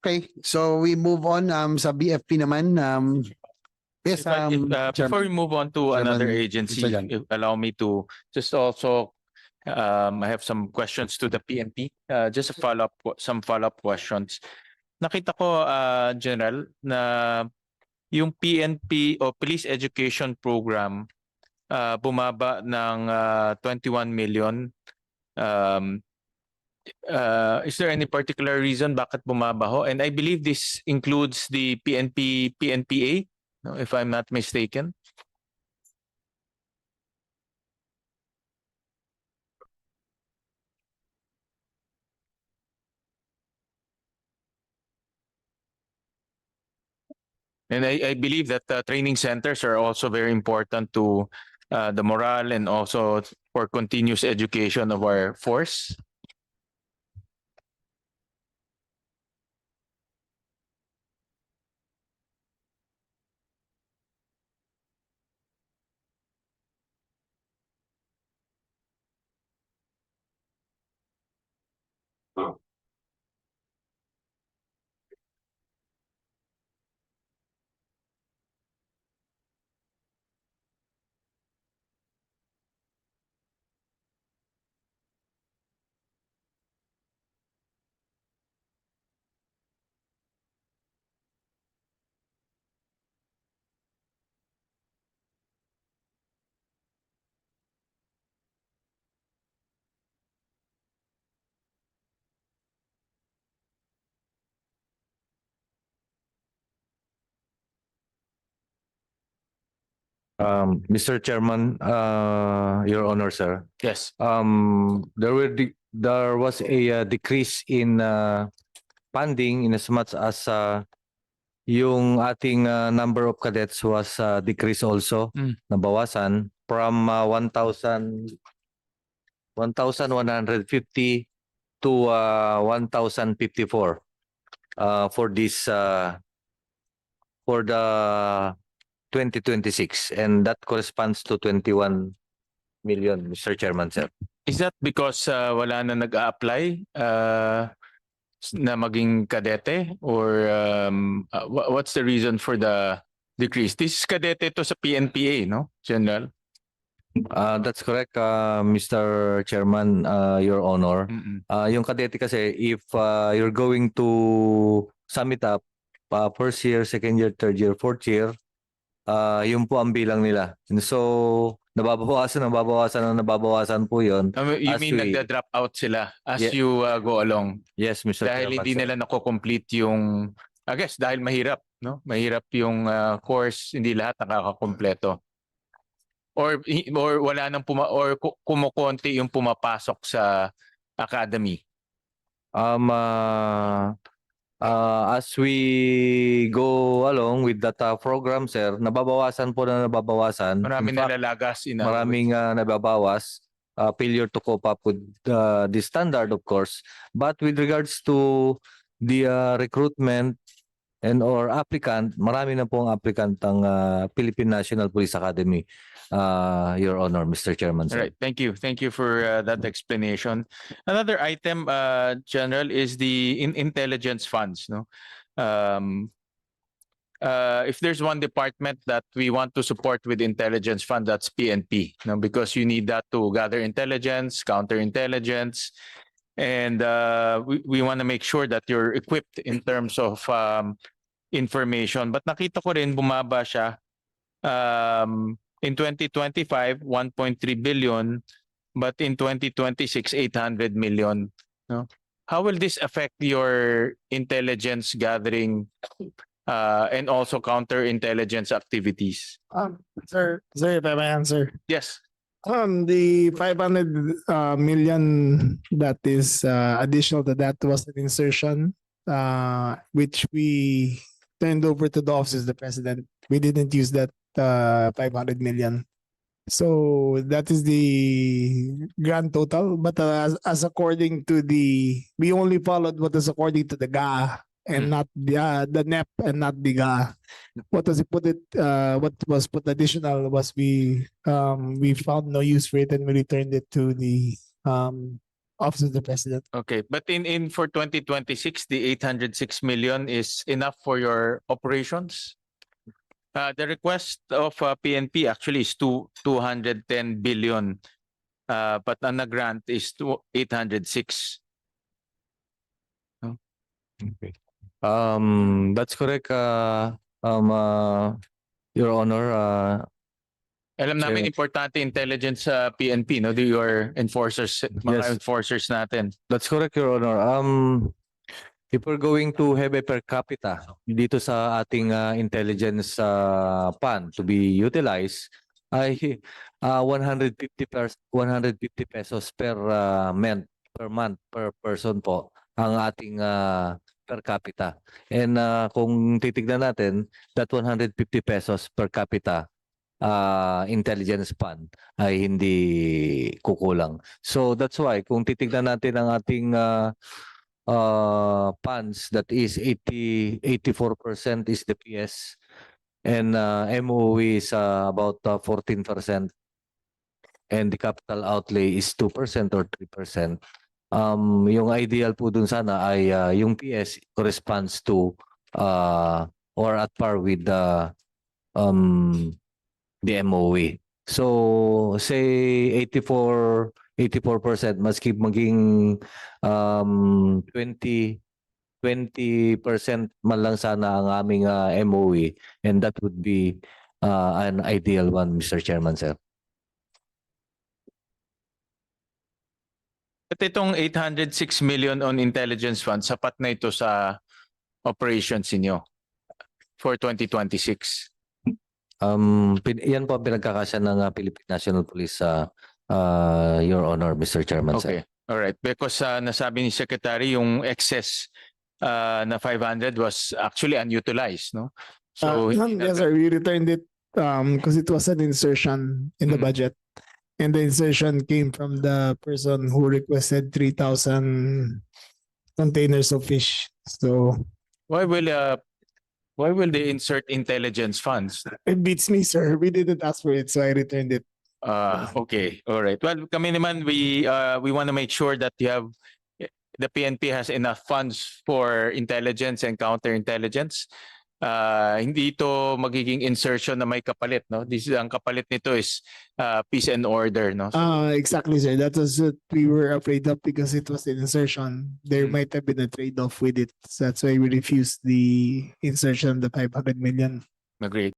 Okay, so we move on sa BFP naman. Yes, Before we move on to another Chairman agency, Chayan. allow me to just also I have some questions to the PNP. Just a some follow-up questions. Nakita ko, General, na yung PNP o Police Education Program bumaba ng 21 million. Is there any particular reason bakit bumaba ho? And I believe this includes the PNPA, no, if I'm not mistaken. And I believe that training centers are also very important to the morale and also for continuous education of our force. Mr. Chairman, Your Honor, sir. Yes. There was a decrease in funding in as much as yung ating number of cadets was decreased also, nabawasan from 1,150 to 1,054 for this for the 2026, and that corresponds to 21 million, Mr. Chairman, sir. Is that because wala na nag-a-apply na maging kadete, or what's the reason for the decrease? This is kadete to sa PNPA, no, General? That's correct, Mr. Chairman, Your Honor. Yung kadete kasi, if you're going to sum it up, first year, second year, third year, fourth year, yun po ang bilang nila. And so, nababawasan po yun. You mean nagda-drop out sila as you go along? Yes, Mr. Dahil Chairman, hindi nila nako-complete yung, I guess, dahil mahirap, no? Mahirap yung course, hindi lahat nakakakompleto. Or wala nang kumukonti yung pumapasok sa academy. As we go along with that program, sir, nababawasan. Maraming nalalagas. Maraming nababawas. Failure to cope up with the standard, of course. But with regards to the recruitment and or applicant, marami na pong applicant ang Philippine National Police Academy, Your Honor, Mr. Chairman, sir. All right, thank you. Thank you for that explanation. Another item, General, is the intelligence funds. No, if there's one department that we want to support with intelligence fund, that's PNP. No, because you need that to gather intelligence, counterintelligence, and we want to make sure that you're equipped in terms of information. But nakita ko rin bumaba siya. In 2025, 1.3 billion, but in 2026, 800 million. No? How will this affect your intelligence gathering and also counterintelligence activities? Sir, if I may answer. Yes. The 500 million that is additional to that was an insertion which we turned over to the office of the president. We didn't use that 500 million. So that is the grand total. But as according to we only followed what is according to the GAA and not the NEP and not the GAA. What was put additional was we found no use for it and we returned it to the Office of the President. Okay, but in for 2026, the 806 million is enough for your operations? The request of PNP actually is 210 billion. But on the grant is 806. That's correct, Your Honor. Alam namin Sir. importante intelligence sa PNP, no? Your enforcers, mga Yes. enforcers natin. That's correct, Your Honor. If we're going to have a per capita dito sa ating intelligence fund to be utilized, ay 150 pesos per month per person po ang ating per capita. And kung titignan natin, that 150 pesos per capita intelligence fund ay hindi kukulang. So that's why kung titignan natin ang ating funds, that is 84% is the PS and MOE is about 14% and the capital outlay is 2% or 3%. Yung ideal po dun sana ay yung PS corresponds to or at par with the MOE. So say 84% maski maging 20% man lang sana ang aming MOE, and that would be an ideal one, Mr. Chairman, sir. At itong 806 million on intelligence fund, sapat na ito sa operations niyo for 2026? Yan po ang pinagkakasya ng Philippine National Police, Your Honor, Mr. Chairman, sir. Okay. All right. Because nasabi ni Secretary yung excess na 500 was actually unutilized, no? So Yes, sir. We returned it because it was an insertion in the Mhm. budget. And the insertion came from the person who requested 3,000 containers of fish. So why will they insert intelligence funds? it beats me, sir. We didn't ask for it, so I returned it. Okay. All right. Well, kami naman we want to make sure that the PNP has enough funds for intelligence and counterintelligence. Hindi ito magiging insertion na may kapalit, no? Ang kapalit nito is peace and order, no? Exactly, sir. That was what we were afraid of because it was an insertion. There Mm. might have been a trade-off with it. So that's why we refused the insertion of the 500 million. Agreed.